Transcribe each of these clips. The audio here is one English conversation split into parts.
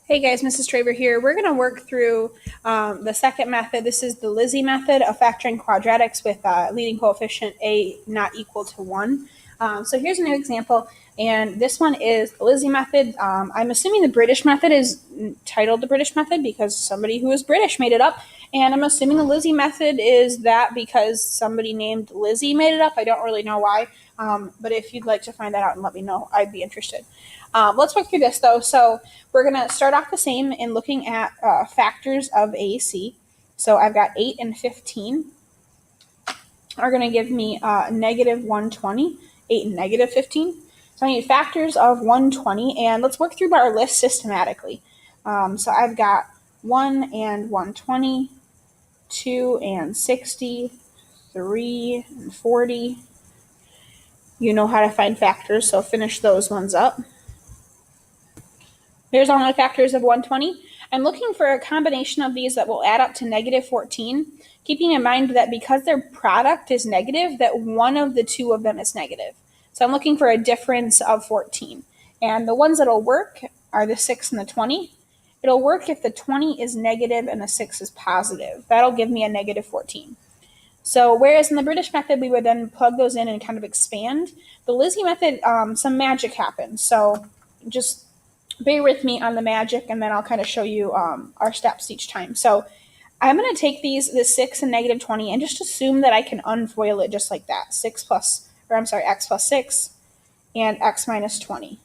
Hey guys, Mrs. Traver here. We're going to work through the second method. This is the Lizzy method of factoring quadratics with leading coefficient a not equal to 1. So here's a new example, and this one is the Lizzy method. I'm assuming the British method is titled the British method because somebody who is British made it up, and I'm assuming the Lizzy method is that because somebody named Lizzy made it up. I don't really know why, but if you'd like to find that out and let me know, I'd be interested. Let's work through this though. So we're going to start off the same in looking at factors of AC. So I've got 8 and 15 are going to give me negative 120, 8 and negative 15. So I need factors of 120, and let's work through our list systematically. So I've got 1 and 120, 2 and 60, 3 and 40. You know how to find factors, so finish those ones up. Here's all my factors of 120. I'm looking for a combination of these that will add up to negative 14, keeping in mind that because their product is negative, that one of the two of them is negative. So I'm looking for a difference of 14. And the ones that'll work are the 6 and the 20. It'll work if the 20 is negative and the 6 is positive. That'll give me a negative 14. So whereas in the British method, we would then plug those in and kind of expand, the Lizzy method, some magic happens. So just bear with me on the magic, and then I'll kind of show you our steps each time. So I'm going to take the 6 and negative 20 and just assume that I can unfoil it just like that. X plus 6 and x minus 20.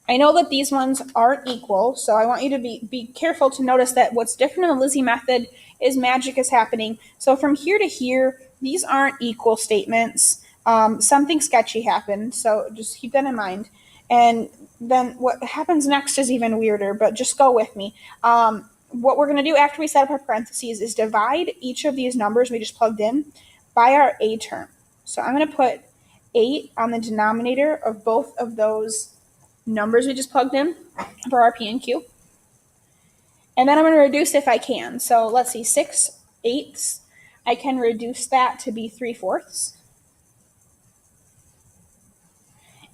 I know that these ones aren't equal, so I want you to be careful to notice that what's different in the Lizzy method is magic is happening. So from here to here, these aren't equal statements. Something sketchy happened, so just keep that in mind. And then what happens next is even weirder, but just go with me. What we're going to do after we set up our parentheses is divide each of these numbers we just plugged in by our a term. So I'm going to put 8 on the denominator of both of those numbers we just plugged in for our P and Q. And then I'm going to reduce if I can. So let's see, 6/8. I can reduce that to be 3/4.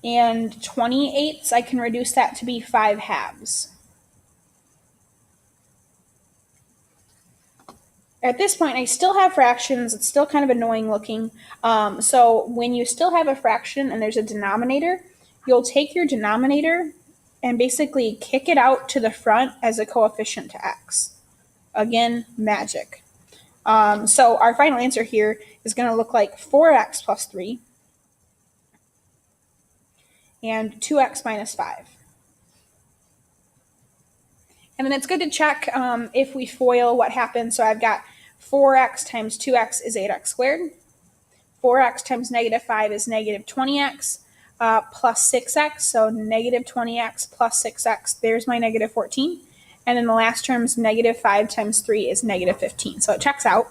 And 28ths, I can reduce that to be 5/2. At this point, I still have fractions. It's still kind of annoying looking. So when you still have a fraction and there's a denominator, you'll take your denominator and basically kick it out to the front as a coefficient to x. Again, magic. So our final answer here is going to look like 4x plus 3 and 2x minus 5. And then it's good to check if we FOIL what happens. So I've got 4x times 2x is 8x squared. 4x times negative 5 is negative 20x plus 6x. So negative 20x plus 6x, there's my negative 14. And then the last term is negative 5 times 3 is negative 15. So it checks out.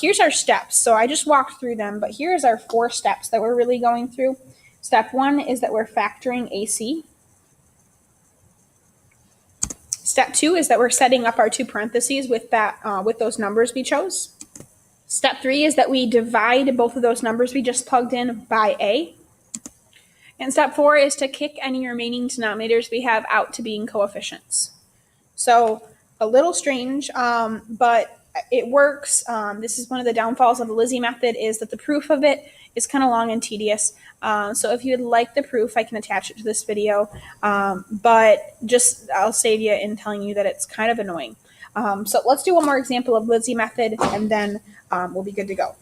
Here's our steps. So I just walked through them, but here's our 4 steps that we're really going through. Step 1 is that we're factoring AC. Step 2 is that we're setting up our two parentheses with those numbers we chose. Step 3 is that we divide both of those numbers we just plugged in by A. And step 4 is to kick any remaining denominators we have out to being coefficients. So a little strange, but it works. This is one of the downfalls of the Lizzy method is that the proof of it is kind of long and tedious. So if you'd like the proof, I can attach it to this video. But just I'll save you in telling you that it's kind of annoying. So let's do one more example of Lizzy method, and then we'll be good to go.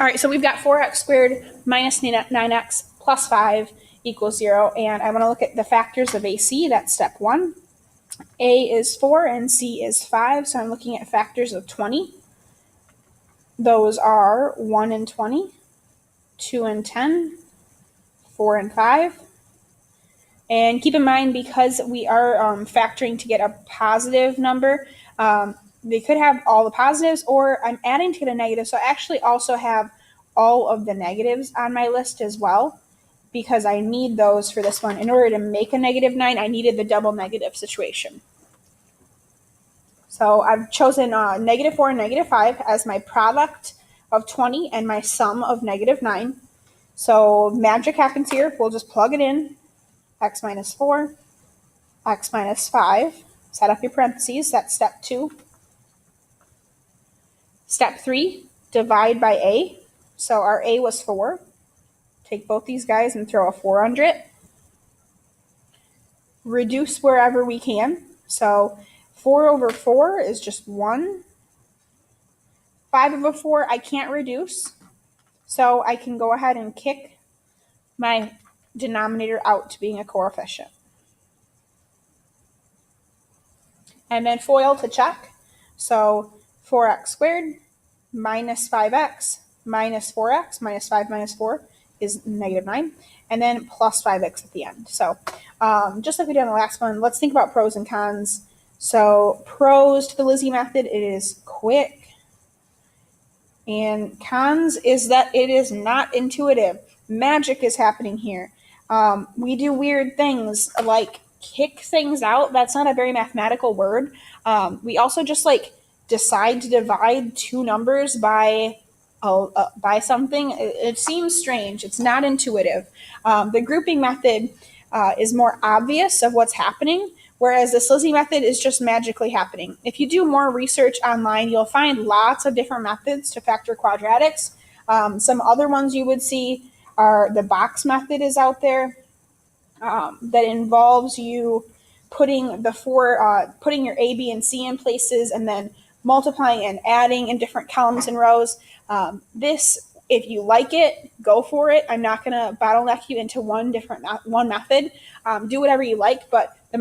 All right, so we've got 4x squared minus 9x plus 5 equals 0. And I want to look at the factors of AC. That's step 1. A is 4 and C is 5. So I'm looking at factors of 20. Those are 1 and 20, 2 and 10, 4 and 5. And keep in mind, because we are factoring to get a positive number, they could have all the positives, or I'm adding to get a negative. So I actually also have all of the negatives on my list as well, because I need those for this one. In order to make a negative 9, I needed the double negative situation. So I've chosen negative 4 and negative 5 as my product of 20 and my sum of negative 9. So magic happens here. We'll just plug it in. X minus 4, x minus 5. Set up your parentheses. That's step 2. Step 3, divide by a. So our a was 4. Take both these guys and throw a 4 under it. Reduce wherever we can. So 4 over 4 is just 1. 5 over 4 I can't reduce. So I can go ahead and kick my denominator out to being a coefficient. And then FOIL to check. So 4x squared minus 5x minus 4x minus 5 minus 4 is negative 9. And then plus 5x at the end. So just like we did on the last one, let's think about pros and cons. So pros to the Lizzy method, it is quick. And cons is that it is not intuitive. Magic is happening here. We do weird things like kick things out. That's not a very mathematical word. We also just like decide to divide two numbers by something. It seems strange. It's not intuitive. The grouping method is more obvious of what's happening, whereas this Lizzy method is just magically happening. If you do more research online, you'll find lots of different methods to factor quadratics. Some other ones you would see are the box method is out there that involves you putting putting your A, B, and C in places and then multiplying and adding in different columns and rows. This, if you like it, go for it. I'm not going to bottleneck you into one method. Do whatever you like, but the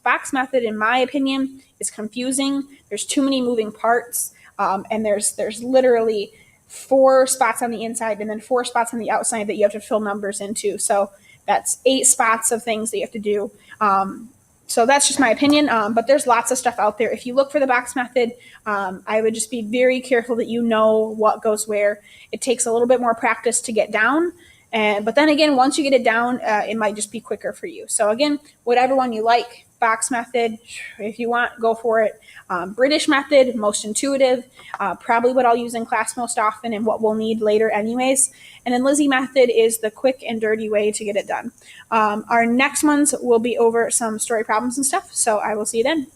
box method, in my opinion, is confusing. There's too many moving parts, and there's literally 4 spots on the inside and then 4 spots on the outside that you have to fill numbers into. So that's 8 spots of things that you have to do. So that's just my opinion, but there's lots of stuff out there. If you look for the box method, I would just be very careful that you know what goes where. It takes a little bit more practice to get down, but then again, once you get it down, it might just be quicker for you. So again, whatever one you like, box method, if you want, go for it. British method, most intuitive, probably what I'll use in class most often and what we'll need later anyways. And then Lizzy method is the quick and dirty way to get it done. Our next ones will be over some story problems and stuff, so I will see you then.